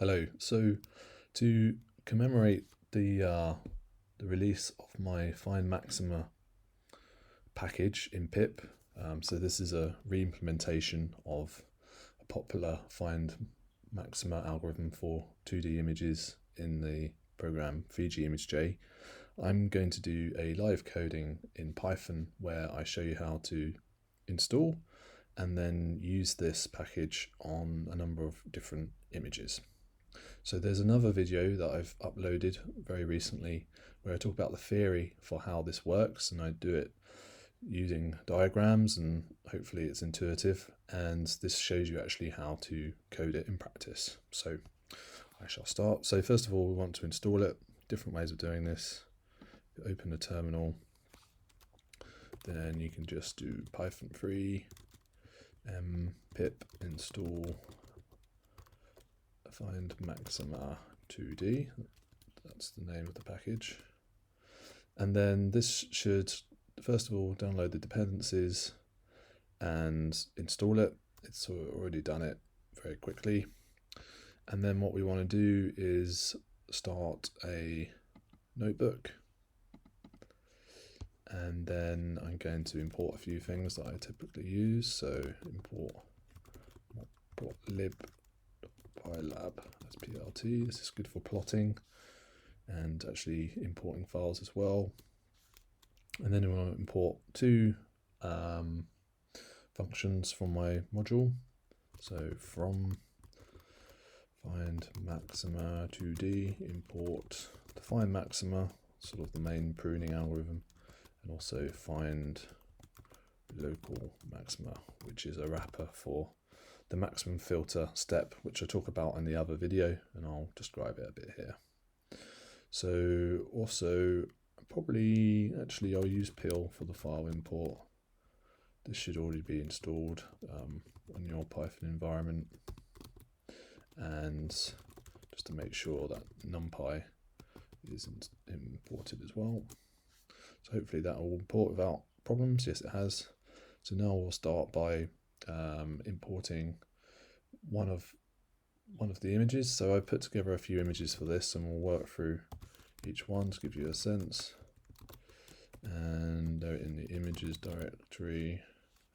Hello. So to commemorate the release of my Find Maxima package in pip, so this is a re-implementation of a popular Find Maxima algorithm for 2D images in the program FijiImageJ. I'm going to do a live coding in Python where I show you how to install and then use this package on a number of different images. So there's another video that I've uploaded very recently where I talk about the theory for how this works, and I do it using diagrams and hopefully it's intuitive, and this shows you actually how to code it in practice. So I shall start. So first of all, we want to install it. Different ways of doing this. Open the terminal, then you can just do Python 3 pip install Find Maxima 2D, that's the name of the package. And then this should, first of all, download the dependencies and install it. It's already done it very quickly. And then what we want to do is start a notebook. And then I'm going to import a few things that I typically use. So import lib pylab as plt. This is good for plotting and actually importing files as well. And then we want to import two functions from my module. So from find maxima 2D, import the find maxima, sort of the main pruning algorithm, and also find local maxima, which is a wrapper for the maximum filter step, which I talk about in the other video, and I'll describe it a bit here. So also probably actually I'll use pil for the file import. This should already be installed on your Python environment, and just to make sure that NumPy is imported as well. So hopefully that will import without problems. Yes, it has. So now we'll start by importing one of the images. So I put together a few images for this, and we'll work through each one to give you a sense. And they're in the images directory.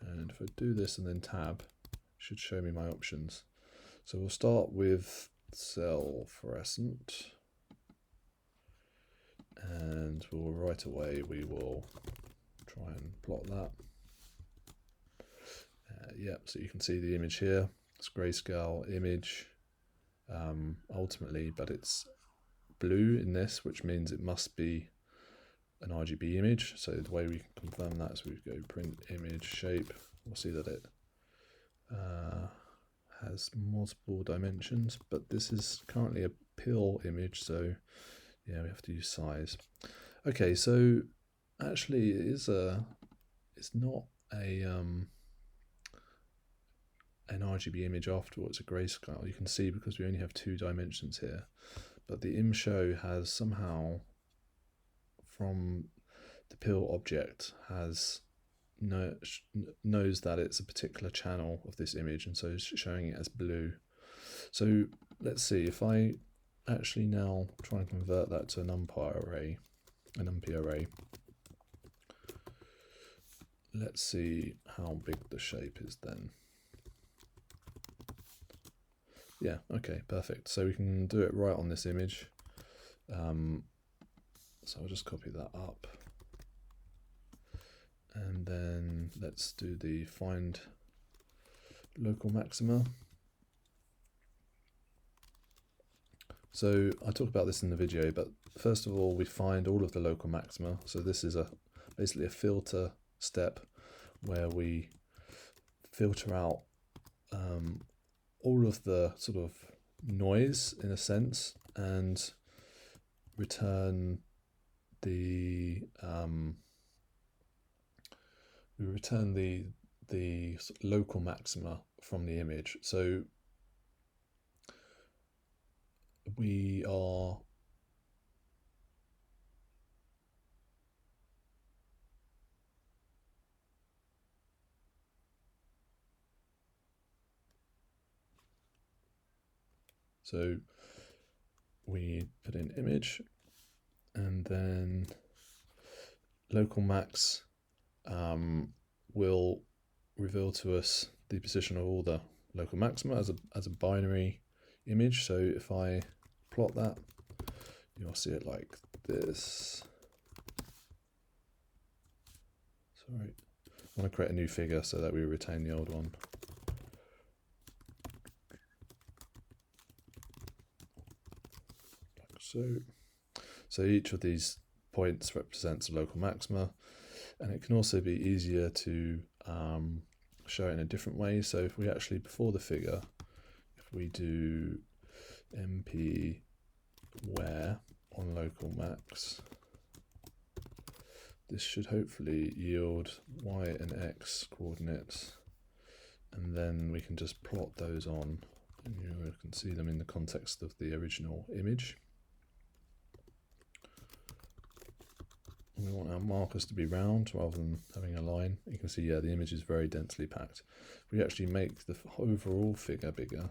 And if I do this and then tab, it should show me my options. So we'll start with cell fluorescent, and right away we will try and plot that. Yeah, so you can see the image here. It's Grayscale image ultimately, but it's blue in this, which means it must be an RGB image. So the way we can confirm that is we go print image shape. We'll see that it has multiple dimensions, but this is currently a pil image, so yeah, we have to use size. Okay, so actually it's not an RGB image afterwards, a grayscale. You can see because we only have 2 dimensions here, but the imshow has somehow, from the pil object, has knows that it's a particular channel of this image, and so it's showing it as blue. So let's see if I actually now try and convert that to a NumPy array. Let's see how big the shape is then. Yeah, okay, perfect. So we can do it right on this image. So I'll just copy that up. And then let's do the find local maxima. So I talked about this in the video, but first of all, we find all of the local maxima. So this is basically a filter step where we filter out all of the sort of noise in a sense, and return the the local maxima from the image. So we are we put in image, and then LocalMax will reveal to us the position of all the local maxima as a binary image. So if I plot that, you'll see it like this. Sorry, I want to create a new figure so that we retain the old one. Like so. So each of these points represents a local maxima, and it can also be easier to show it in a different way. So if we actually, before the figure, if we do mp where on LocalMax, this should hopefully yield y and x coordinates, and then we can just plot those on, and you can see them in the context of the original image. We want our markers to be round rather than having a line. You can see, yeah, the image is very densely packed. If we actually make the overall figure bigger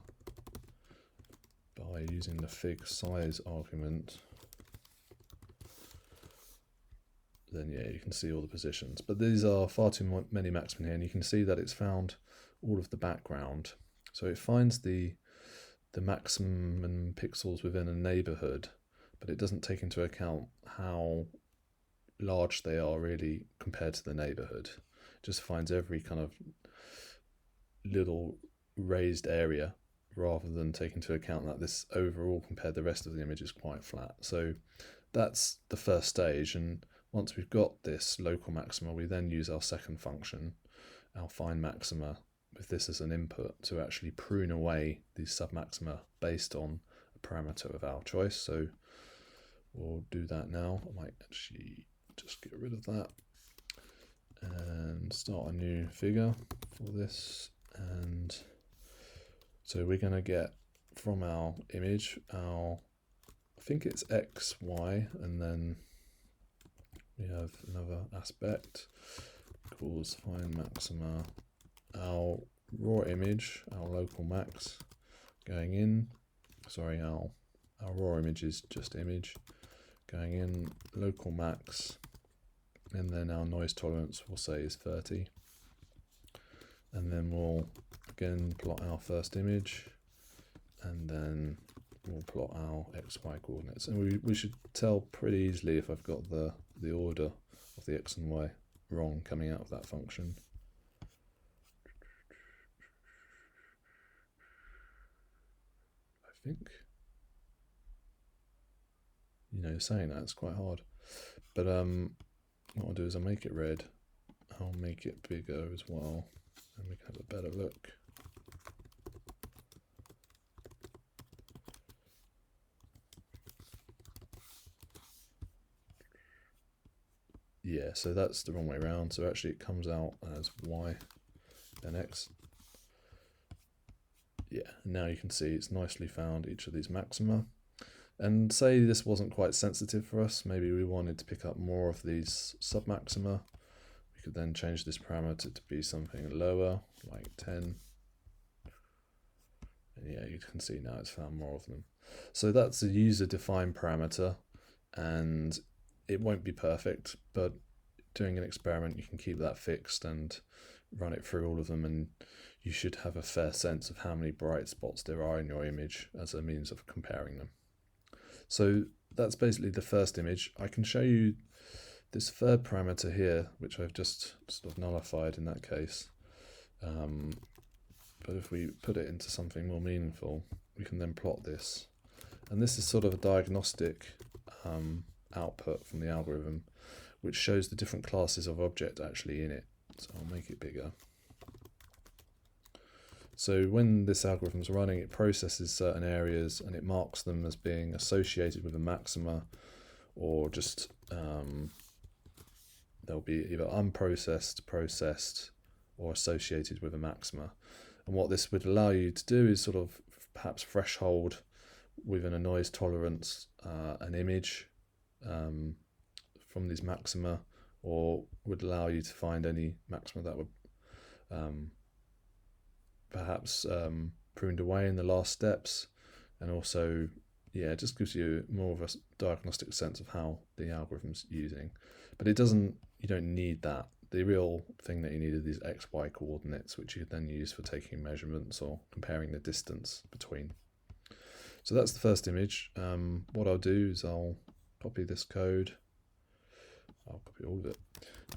by using the fig size argument, then yeah, you can see all the positions. But these are far too many maxima here, and you can see that it's found all of the background. So it finds the maximum pixels within a neighborhood, but it doesn't take into account how large they are really compared to the neighborhood. It just finds every kind of little raised area, rather than taking into account that this overall compared to the rest of the image is quite flat. So that's the first stage, and once we've got this local maxima, we then use our second function, our find maxima, with this as an input, to actually prune away these submaxima based on a parameter of our choice. So we'll do that now. I might actually just get rid of that and start a new figure for this. And so we're going to get from our image I think it's x, y, and then we have another aspect equals find maxima, our raw image, our local max going in, sorry, our raw image is just image, going in local max, and then our noise tolerance we'll say is 30, and then we'll again plot our first image, and then we'll plot our xy coordinates, and we should tell pretty easily if I've got the order of the x and y wrong coming out of that function. I think, you know, saying that it's quite hard, but what I'll do is I'll make it red, I'll make it bigger as well, and we can have a better look. Yeah, so that's the wrong way around. So actually it comes out as y then x. Yeah, now you can see it's nicely found each of these maxima. And say this wasn't quite sensitive for us, maybe we wanted to pick up more of these submaxima, we could then change this parameter to be something lower, like 10. And yeah, you can see now it's found more of them. So that's a user-defined parameter, and it won't be perfect, but doing an experiment, you can keep that fixed and run it through all of them, and you should have a fair sense of how many bright spots there are in your image as a means of comparing them. So that's basically the first image. I can show you this third parameter here, which I've just sort of nullified in that case. But if we put it into something more meaningful, we can then plot this. And this is sort of a diagnostic output from the algorithm, which shows the different classes of object actually in it. So I'll make it bigger. So when this algorithm is running, it processes certain areas and it marks them as being associated with a maxima, or just they'll be either unprocessed, processed, or associated with a maxima. And what this would allow you to do is sort of perhaps threshold within a noise tolerance an image from these maxima, or would allow you to find any maxima that would perhaps pruned away in the last steps, and also yeah, it just gives you more of a diagnostic sense of how the algorithm's using. But it doesn't, you don't need that. The real thing that you need are these XY coordinates, which you then use for taking measurements or comparing the distance between. So that's the first image. What I'll do is I'll copy this code. I'll copy all of it,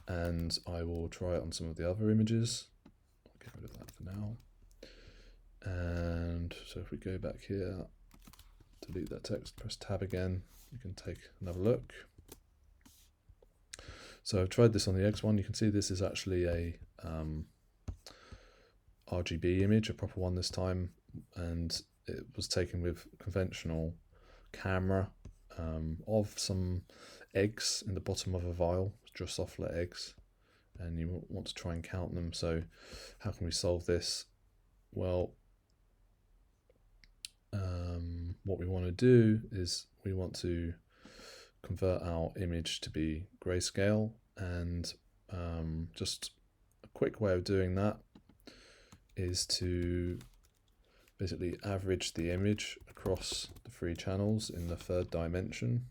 and I will try it on some of the other images. I'll get rid of that for now. And so if we go back here, delete that text, press tab again, you can take another look. So I've tried this on the X1. You can see this is actually a RGB image, a proper one this time, and it was taken with conventional camera of some eggs in the bottom of a vial, Drosophila eggs, and you want to try and count them. So how can we solve this? Well, what we want to do is we want to convert our image to be grayscale, and just a quick way of doing that is to basically average the image across the 3 channels in the 3rd dimension.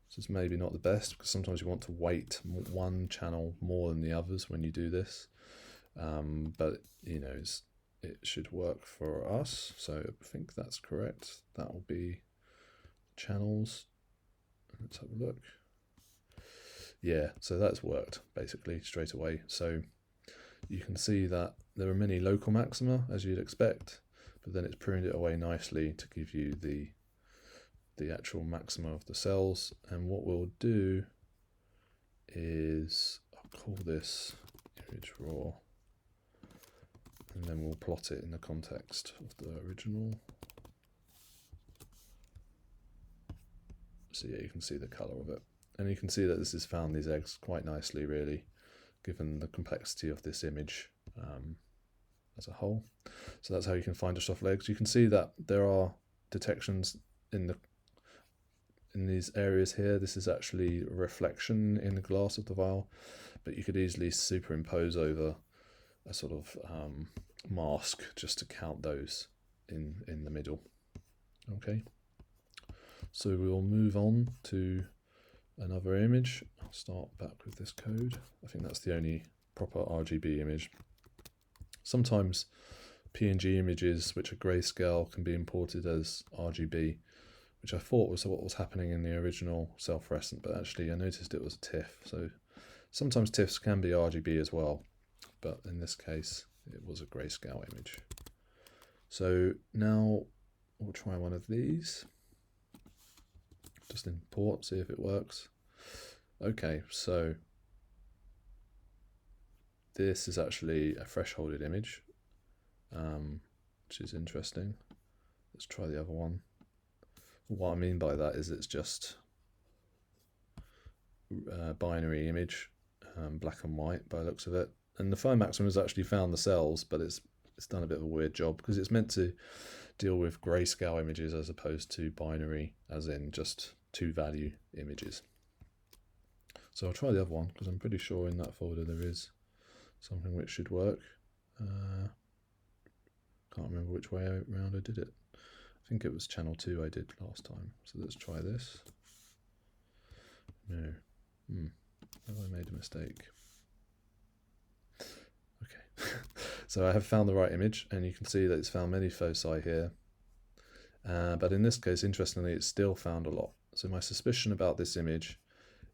So it's maybe not the best, because sometimes you want to weight one channel more than the others when you do this, but you know, it should work for us. So I think that's correct. That will be channels. Let's have a look. Yeah, so that's worked basically straight away. So you can see that there are many local maxima, as you'd expect, but then it's pruned it away nicely to give you the actual maxima of the cells. And what we'll do is, I'll call this image raw, and then we'll plot it in the context of the original. So yeah, you can see the color of it. And you can see that this has found these eggs quite nicely, really, given the complexity of this image as a whole. So that's how you can find Drosophila eggs. You can see that there are detections in these areas here. This is actually a reflection in the glass of the vial, but you could easily superimpose over a sort of mask just to count those in the middle. Okay, so we'll move on to another image. I'll start back with this code. I think that's the only proper RGB image. Sometimes PNG images, which are grayscale, can be imported as RGB, which I thought was what was happening in the original self-fluorescent, but actually I noticed it was a TIFF. So sometimes TIFFs can be RGB as well, but in this case it was a grayscale image. So now we'll try one of these. Just import, see if it works. Okay, so this is actually a thresholded image, which is interesting. Let's try the other one. What I mean by that is it's just a binary image, black and white by the looks of it. And the Find Maxima has actually found the cells, but it's done a bit of a weird job because it's meant to deal with grayscale images as opposed to binary, as in just 2-value images. So I'll try the other one because I'm pretty sure in that folder there is something which should work. Can't remember which way around I did it. I think it was channel 2 I did last time. So let's try this. No. Have I made a mistake? Okay. So I have found the right image, and you can see that it's found many foci here. But in this case, interestingly, it's still found a lot. So my suspicion about this image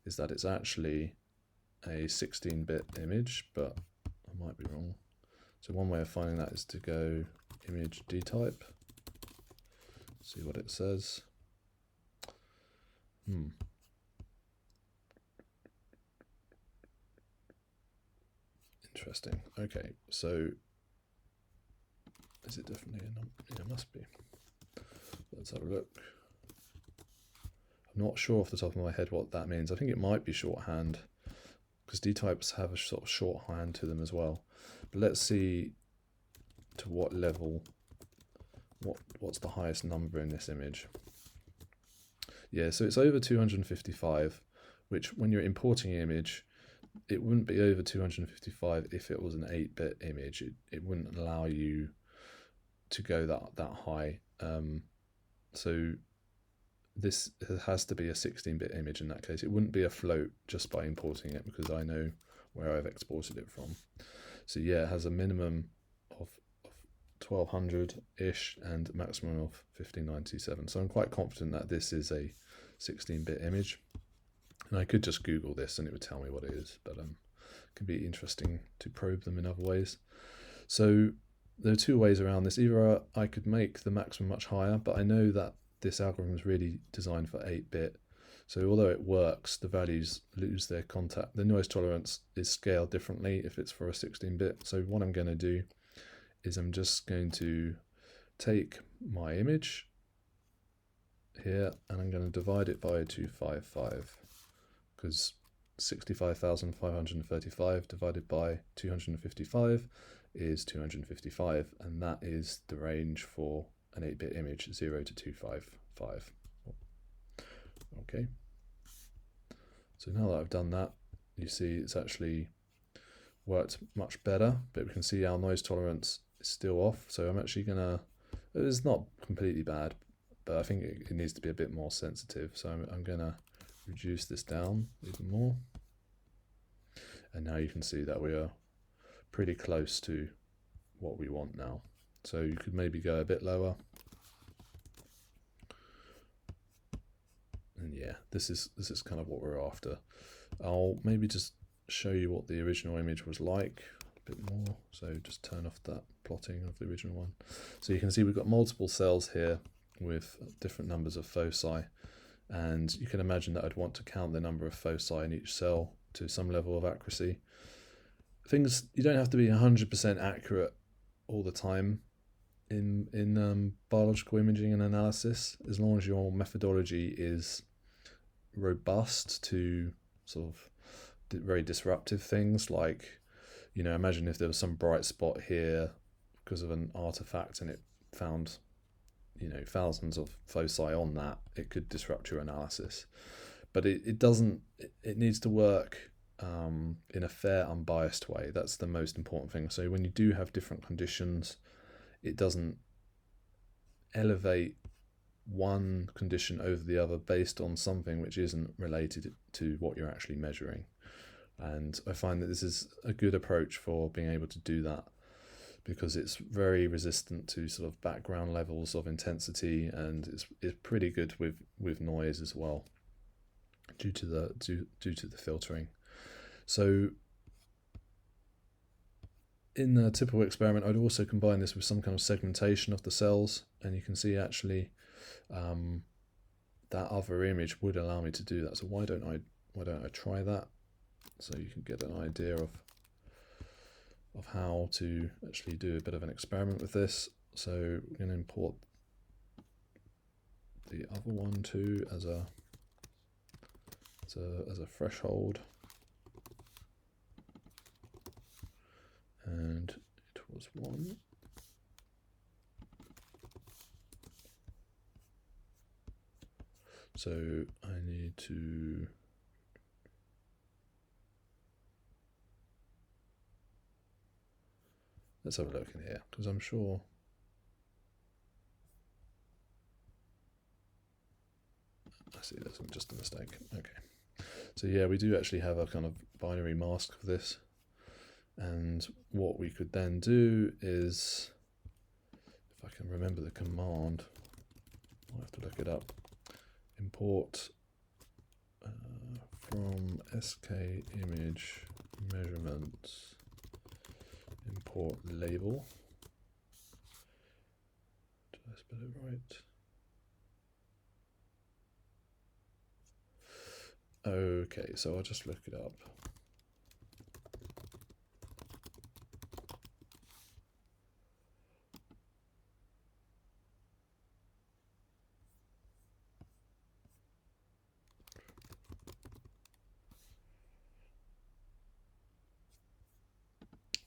is that it's actually a 16-bit image, but I might be wrong. So one way of finding that is to go image Dtype, see what it says. Interesting. Okay, so is it definitely a number? It must be. Let's have a look. I'm not sure off the top of my head what that means. I think it might be shorthand, because Dtypes have a sort of shorthand to them as well. But let's see to what level, what's the highest number in this image. Yeah, so it's over 255, which when you're importing an image, it wouldn't be over 255 if it was an 8-bit image. It wouldn't allow you to go that high. So this has to be a 16-bit image in that case. It wouldn't be a float just by importing it, because I know where I've exported it from. So yeah, it has a minimum of 1200-ish and a maximum of 1597. So I'm quite confident that this is a 16-bit image. And I could just Google this and it would tell me what it is, but it can be interesting to probe them in other ways. So there are two ways around this. Either I could make the maximum much higher, but I know that this algorithm is really designed for 8-bit. So although it works, the values lose their contact. The noise tolerance is scaled differently if it's for a 16-bit. So what I'm going to do is I'm just going to take my image here and I'm going to divide it by 255, because 65,535 divided by 255 is 255, and that is the range for an 8-bit image, 0 to 255. Okay, so now that I've done that, you see it's actually worked much better, but we can see our noise tolerance is still off. So I'm actually gonna, it's not completely bad, but I think it needs to be a bit more sensitive. So I'm gonna reduce this down even more. And now you can see that we are pretty close to what we want now. So you could maybe go a bit lower. And yeah, this is kind of what we're after. I'll maybe just show you what the original image was like a bit more. So just turn off that plotting of the original one. So you can see we've got multiple cells here with different numbers of foci, and you can imagine that I'd want to count the number of foci in each cell to some level of accuracy. Things, you don't have to be 100% accurate all the time in biological imaging and analysis, as long as your methodology is robust to sort of very disruptive things. Like, you know, imagine if there was some bright spot here because of an artifact and it found, you know, thousands of foci on that, it could disrupt your analysis. But it doesn't, it needs to work in a fair, unbiased way. That's the most important thing. So when you do have different conditions, it doesn't elevate one condition over the other based on something which isn't related to what you're actually measuring. And I find that this is a good approach for being able to do that, because it's very resistant to sort of background levels of intensity, and it's pretty good with noise as well, due to the filtering. So in the typical experiment, I'd also combine this with some kind of segmentation of the cells, and you can see actually that other image would allow me to do that. So why don't I try that, so you can get an idea of how to actually do a bit of an experiment with this. So we're going to import the other one too as a threshold, and it was 1. So I need to let's have a look in here, because I'm sure I see there's just a mistake. Okay, so yeah, we do actually have a kind of binary mask of this, and what we could then do is, if I can remember the command, I'll have to look it up. Import from sk image measurements, import label. Did I spell it right? Okay, so I'll just look it up.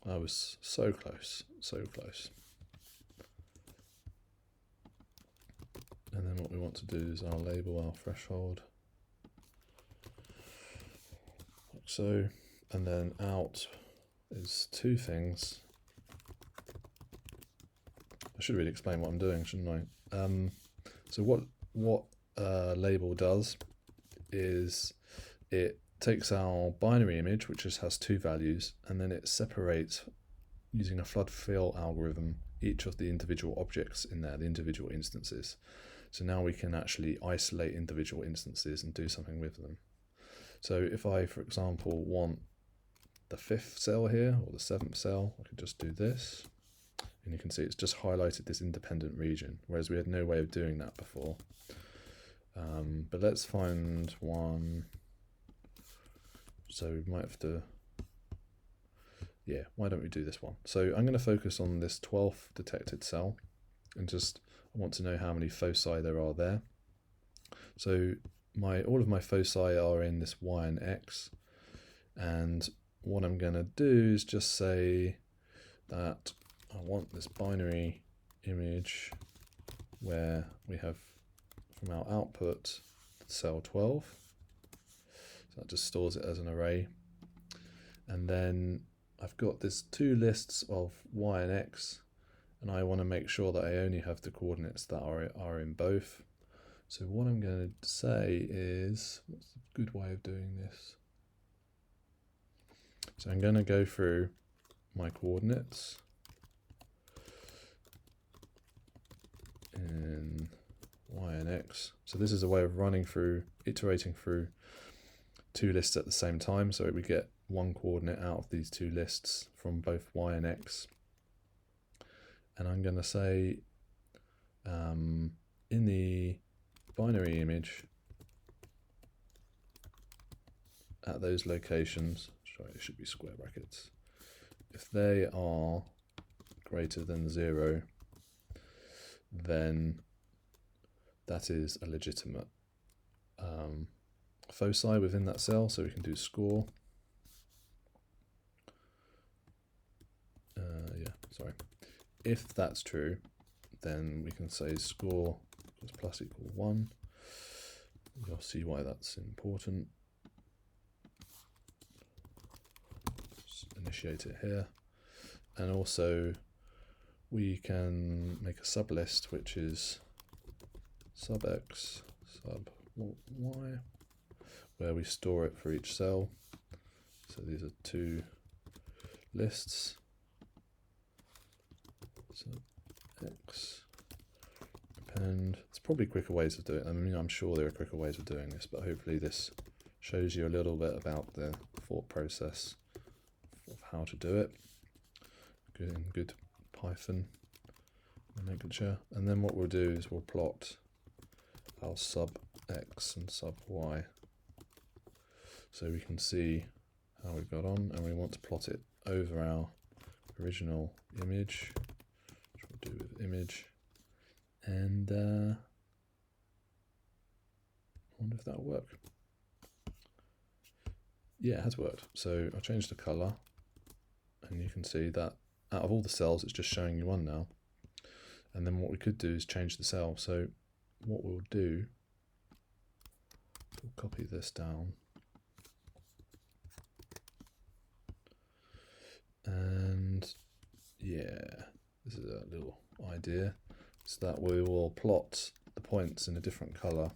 I was so close, so close. And then what we want to do is I'll label our threshold, like so, and then out is 2 things. I should really explain what I'm doing, shouldn't I? So what label does is it takes our binary image, which just has 2 values, and then it separates using a flood fill algorithm each of the individual objects in there, the individual instances. So now we can actually isolate individual instances and do something with them. So if I, for example, want the 5th cell here or the 7th cell, I could just do this, and you can see it's just highlighted this independent region, whereas we had no way of doing that before. But let's find one. So we might have to, yeah, why don't we do this one? So I'm going to focus on this 12th detected cell, and just I want to know how many foci there are there. So all of my foci are in this Y and X, and what I'm going to do is just say that I want this binary image where we have from our output cell 12. So that just stores it as an array. And then I've got this 2 lists of Y and X, and I want to make sure that I only have the coordinates that are in both. So what I'm going to say is, what's a good way of doing this? So I'm going to go through my coordinates in Y and X. So this is a way of iterating through 2 lists at the same time, so we get 1 coordinate out of these 2 lists from both Y and X. And I'm going to say in the binary image at those locations, sorry, it should be square brackets, if they are greater than 0, then that is a legitimate foci within that cell, so we can do score. If that's true, then we can say score is plus equal 1. You'll see why that's important. Just initiate it here. And also we can make a sublist, which is sub x, sub y, where we store it for each cell. So these are 2 lists. So x append. There's probably quicker ways of doing it. I mean, I'm sure there are quicker ways of doing this, but hopefully this shows you a little bit about the thought process of how to do it. Good Python nomenclature. And then what we'll do is we'll plot our sub x and sub y, so we can see how we got on, and we want to plot it over our original image, which we'll do with image. And I wonder if that'll work. Yeah, it has worked. So I'll change the color, and you can see that out of all the cells, it's just showing you one now. And then what we could do is change the cell. So what we'll do, we'll copy this down. And yeah, this is a little idea, so that we will plot the points in a different color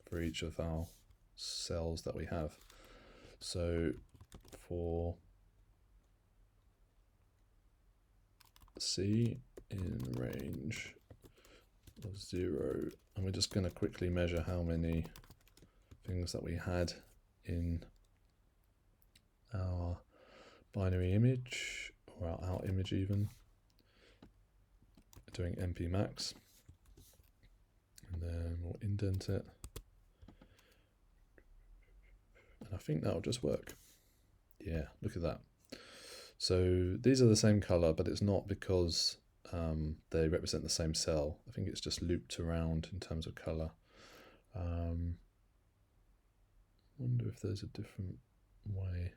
for each of our cells that we have. So for C in range of 0, and we're just going to quickly measure how many things that we had in our binary image, or our out image even, doing np max, and then we'll indent it, and I think that'll just work. Yeah, look at that. So these are the same color, but it's not because they represent the same cell. I think it's just looped around in terms of color. Wonder if there's a different way.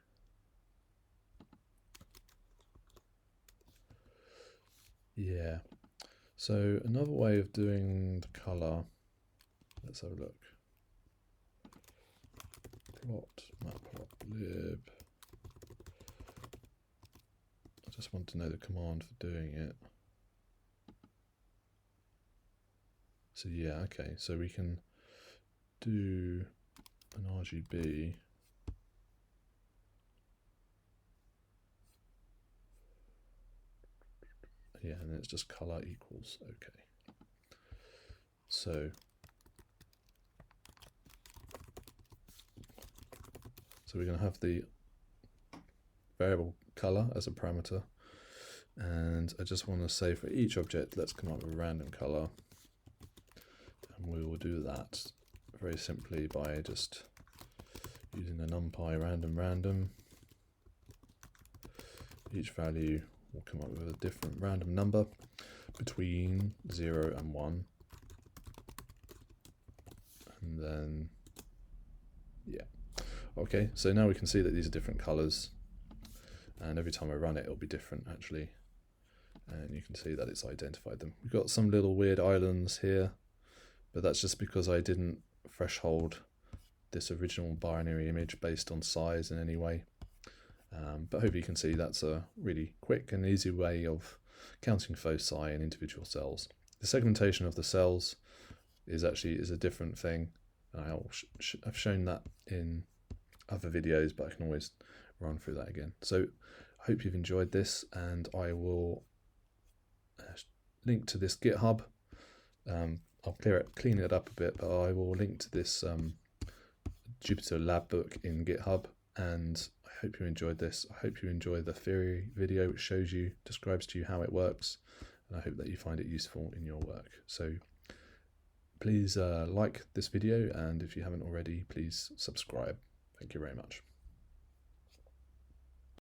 Yeah, so another way of doing the color, let's have a look. Plot, matplotlib. I just want to know the command for doing it. So yeah, okay, so we can do an RGB, yeah, and then it's just color equals, okay. So we're going to have the variable color as a parameter, and I just want to say for each object, let's come up with a random color, and we will do that very simply by just using the numpy random. Each value will come up with a different random number between 0 and 1, and then yeah. Okay, so now we can see that these are different colors, and every time I run it, it'll be different actually. And you can see that it's identified them. We've got some little weird islands here, but that's just because I didn't threshold this original binary image based on size in any way. But hopefully you can see that's a really quick and easy way of counting foci in individual cells. The segmentation of the cells is a different thing. I've shown that in other videos, but I can always run through that again. So I hope you've enjoyed this, and I will link to this GitHub. I'll clean it up a bit, but I will link to this Jupyter lab book in GitHub, and I hope you enjoyed this. I hope you enjoy the theory video, which describes to you how it works, and I hope that you find it useful in your work. So please like this video, and if you haven't already, please subscribe. Thank you very much.